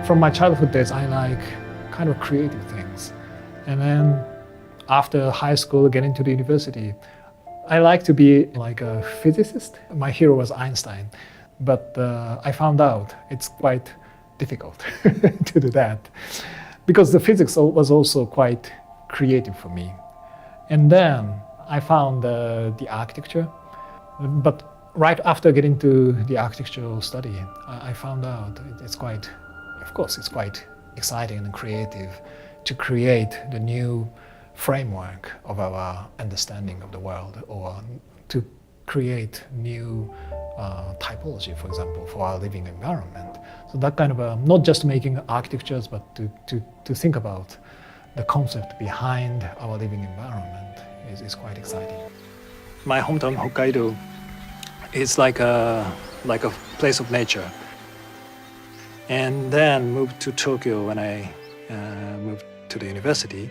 From my childhood days, I like kind of creative things. And then after high school, getting to the university, I like to be like a physicist. My hero was Einstein, but I found out it's quite difficult to do that because the physics was also quite creative for me. And then I found the architecture, but right after getting to the architectural study, I found out it's quite, of course, it's quite exciting and creative to create the new framework of our understanding of the world, or to create new typology, for example, for our living environment. So that kind of not just making architectures, but to think about the concept behind our living environment is quite exciting. My hometown Hokkaido is like a place of nature. And then moved to Tokyo when I moved to the university.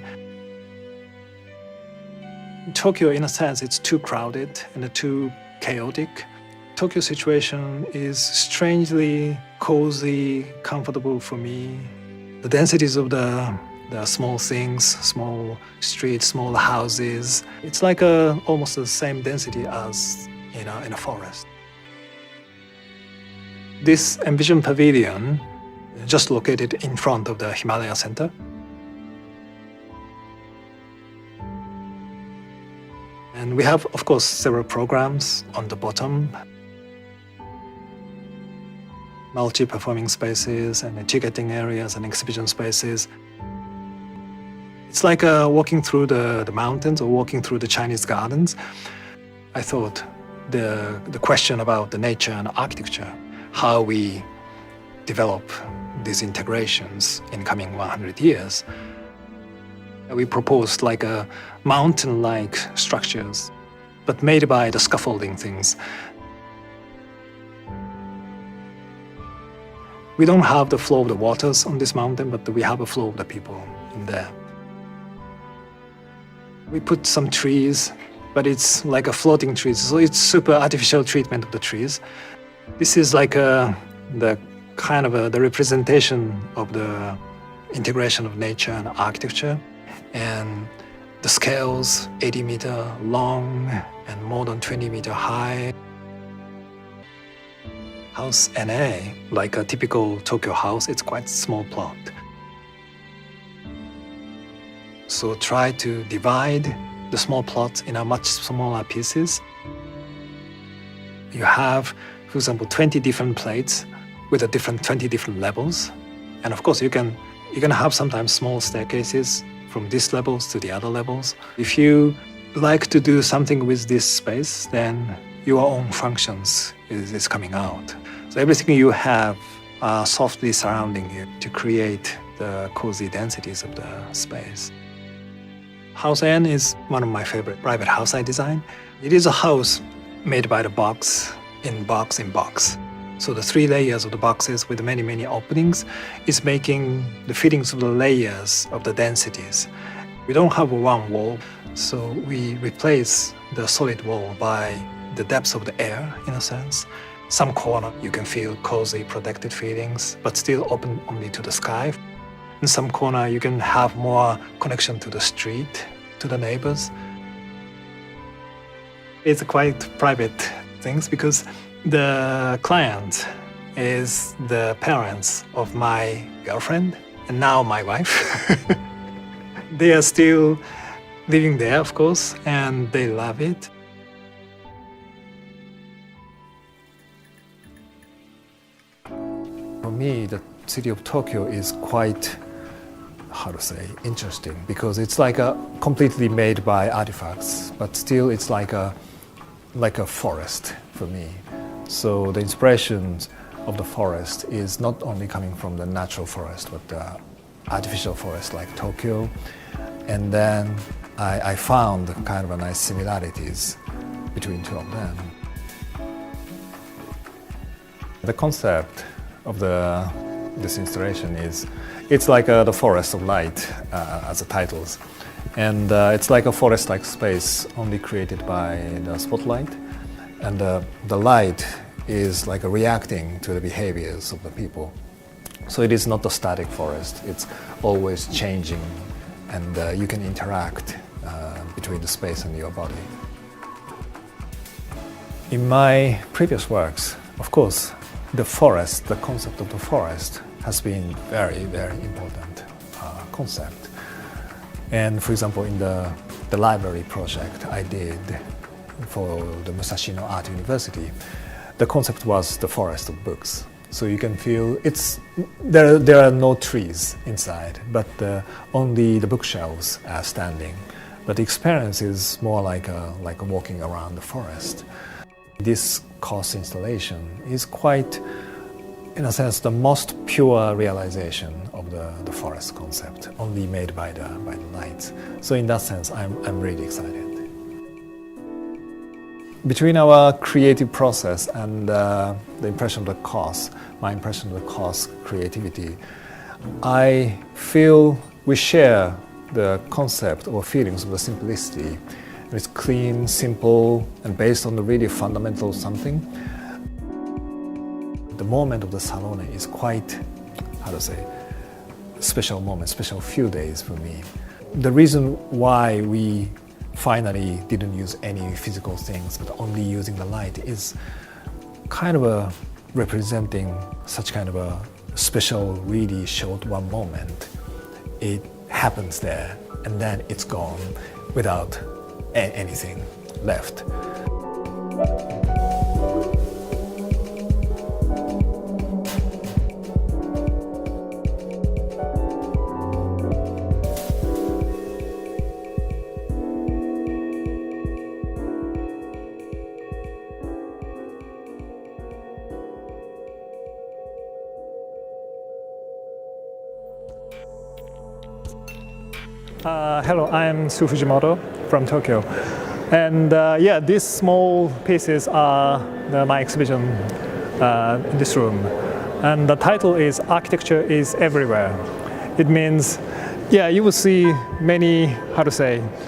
Tokyo, in a sense, it's too crowded and too chaotic. Tokyo situation is strangely cozy, comfortable for me. The densities of the small things, small streets, small houses, it's like almost the same density as in a forest. This Envision Pavilion, just located in front of the Himalaya Center. And we have, of course, several programs on the bottom. Multi-performing spaces and ticketing areas and exhibition spaces. It's like walking through the mountains or walking through the Chinese gardens. I thought the question about the nature and architecture, how we develop these integrations in coming 100 years. We proposed like a mountain-like structures, but made by the scaffolding things. We don't have the flow of the waters on this mountain, but we have a flow of the people in there. We put some trees, but it's like a floating trees, so it's super artificial treatment of the trees. This is like the kind of the representation of the integration of nature and architecture, and the scales 80-meter long and more than 20-meter high. House NA, like a typical Tokyo house, it's quite small plot. So try to divide the small plots in a much smaller pieces. You have, for example, 20 different plates with 20 different levels. And of course, you can have sometimes small staircases from these levels to the other levels. If you like to do something with this space, then your own functions is coming out. So everything you have softly surrounding you to create the cozy densities of the space. House N is one of my favorite private house I design. It is a house made by the box in box in box. So the 3 layers of the boxes with many, many openings is making the fittings of the layers of the densities. We don't have one wall, so we replace the solid wall by the depths of the air, in a sense. Some corner you can feel cozy, protected feelings, but still open only to the sky. In some corner you can have more connection to the street, to the neighbors. It's quite private things because the client is the parents of my girlfriend and now my wife. They are still living there, of course, and they love it. For me, the city of Tokyo is quite, interesting, because it's like completely made by artifacts, but still it's like a forest for me. So the inspirations of the forest is not only coming from the natural forest, but the artificial forest like Tokyo. And then I found kind of a nice similarities between two of them. The concept of this installation is, it's like the forest of light, as the titles. And it's like a forest-like space only created by the spotlight. And the light is like reacting to the behaviors of the people. So it is not a static forest, it's always changing, and you can interact between the space and your body. In my previous works, of course, the forest, the concept of the forest has been very, very important concept. And for example, in the library project I did for the Musashino Art University, the concept was the forest of books. So you can feel there are no trees inside, but only the bookshelves are standing. But the experience is more like walking around the forest. This course installation is quite, in a sense, the most pure realization of the forest concept, only made by the lights. So in that sense, I'm really excited. Between our creative process and the impression of the course, my impression of the course creativity, I feel we share the concept or feelings of the simplicity. It's clean, simple, and based on the really fundamental something. The moment of the Salone is quite, special moment, special few days for me. The reason why we finally didn't use any physical things, but only using the light is kind of representing such kind of a special, really short one moment. It happens there, and then it's gone without anything left. Hello, I'm SouFujimoto from Tokyo. And these small pieces are my exhibition in this room. And the title is Architecture is Everywhere. It means, you will see many,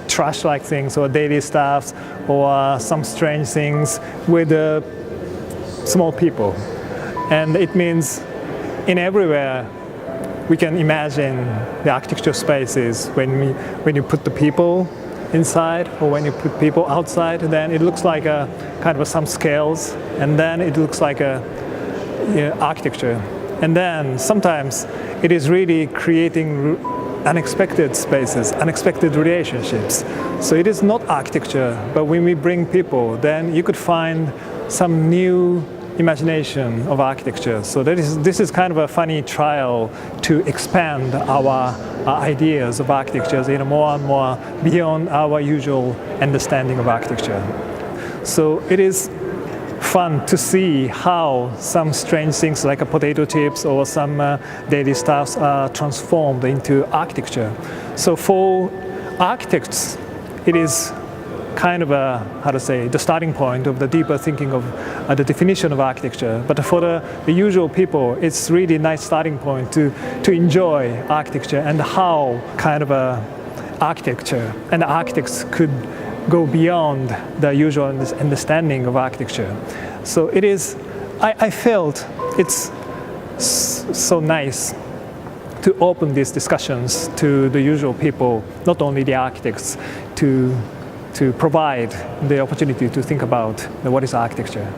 trash-like things or daily stuffs or some strange things with small people. And it means in everywhere, we can imagine the architectural spaces when you put the people inside or when you put people outside, then it looks like a kind of some scales, and then it looks like architecture. And then sometimes it is really creating unexpected spaces, unexpected relationships. So it is not architecture, but when we bring people, then you could find some new imagination of architecture. So this is kind of a funny trial to expand our ideas of architecture more and more beyond our usual understanding of architecture. So it is fun to see how some strange things like potato chips or some daily stuffs are transformed into architecture. So for architects, it is kind of the starting point of the deeper thinking of the definition of architecture. But for the usual people, it's really a nice starting point to enjoy architecture and how kind of architecture and architects could go beyond the usual understanding of architecture. So it is, I felt it's so nice to open these discussions to the usual people, not only the architects, to provide the opportunity to think about what is architecture.